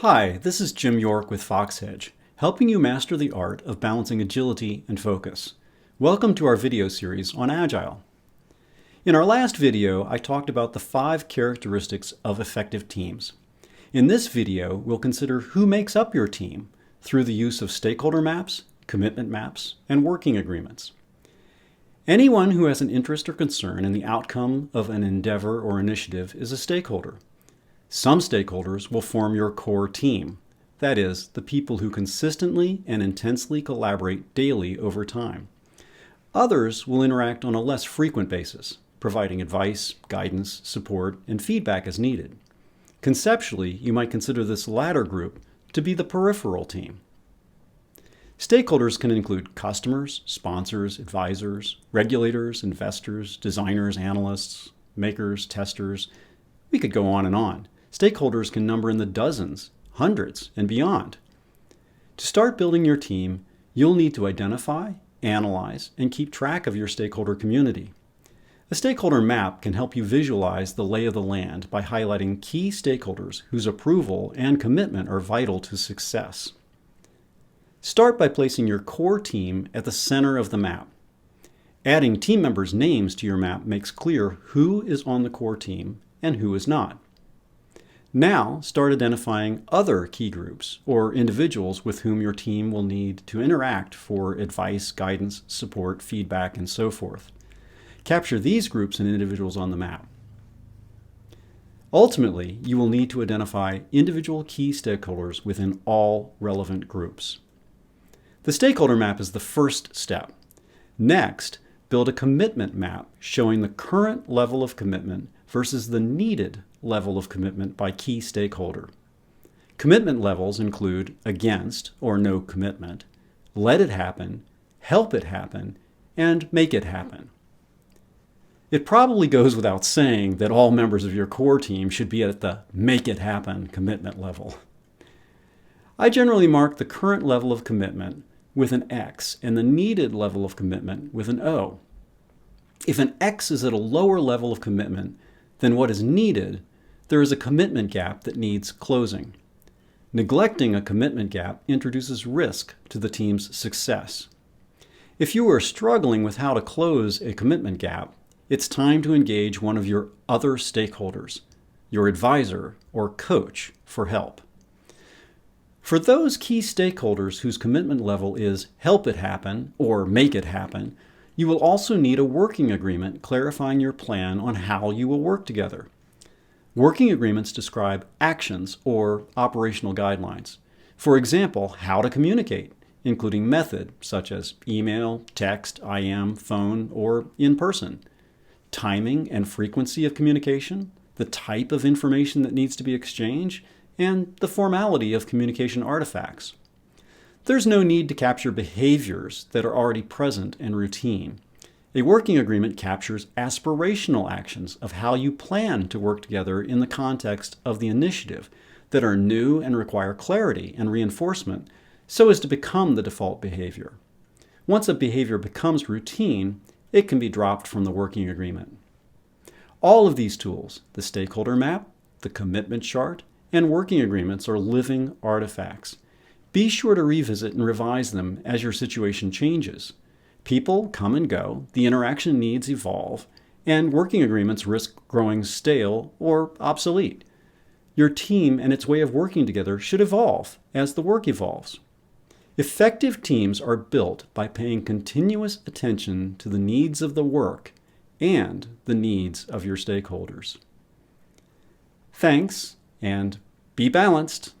Hi, this is Jim York with Foxhedge, helping you master the art of balancing agility and focus. Welcome to our video series on Agile. In our last video, I talked about the 5 characteristics of effective teams. In this video, we'll consider who makes up your team through the use of stakeholder maps, commitment maps, and working agreements. Anyone who has an interest or concern in the outcome of an endeavor or initiative is a stakeholder. Some stakeholders will form your core team, that is, the people who consistently and intensely collaborate daily over time. Others will interact on a less frequent basis, providing advice, guidance, support, and feedback as needed. Conceptually, you might consider this latter group to be the peripheral team. Stakeholders can include customers, sponsors, advisors, regulators, investors, designers, analysts, makers, testers. We could go on and on. Stakeholders can number in the dozens, hundreds, and beyond. To start building your team, you'll need to identify, analyze, and keep track of your stakeholder community. A stakeholder map can help you visualize the lay of the land by highlighting key stakeholders whose approval and commitment are vital to success. Start by placing your core team at the center of the map. Adding team members' names to your map makes clear who is on the core team and who is not. Now, start identifying other key groups or individuals with whom your team will need to interact for advice, guidance, support, feedback, and so forth. Capture these groups and individuals on the map. Ultimately, you will need to identify individual key stakeholders within all relevant groups. The stakeholder map is the first step. Next, build a commitment map showing the current level of commitment versus the needed level of commitment by key stakeholder. Commitment levels include against or no commitment, let it happen, help it happen, and make it happen. It probably goes without saying that all members of your core team should be at the make it happen commitment level. I generally mark the current level of commitment with an X and the needed level of commitment with an O. If an X is at a lower level of commitment than what is needed, there is a commitment gap that needs closing. Neglecting a commitment gap introduces risk to the team's success. If you are struggling with how to close a commitment gap, it's time to engage one of your other stakeholders, your advisor or coach, for help. For those key stakeholders whose commitment level is help it happen or make it happen, you will also need a working agreement clarifying your plan on how you will work together. Working agreements describe actions or operational guidelines. For example, how to communicate, including method such as email, text, IM, phone, or in person. Timing and frequency of communication, the type of information that needs to be exchanged, and the formality of communication artifacts. There's no need to capture behaviors that are already present and routine. A working agreement captures aspirational actions of how you plan to work together in the context of the initiative that are new and require clarity and reinforcement so as to become the default behavior. Once a behavior becomes routine, it can be dropped from the working agreement. All of these tools, the stakeholder map, the commitment chart, and working agreements are living artifacts. Be sure to revisit and revise them as your situation changes. People come and go, the interaction needs evolve, and working agreements risk growing stale or obsolete. Your team and its way of working together should evolve as the work evolves. Effective teams are built by paying continuous attention to the needs of the work and the needs of your stakeholders. Thanks, and be balanced.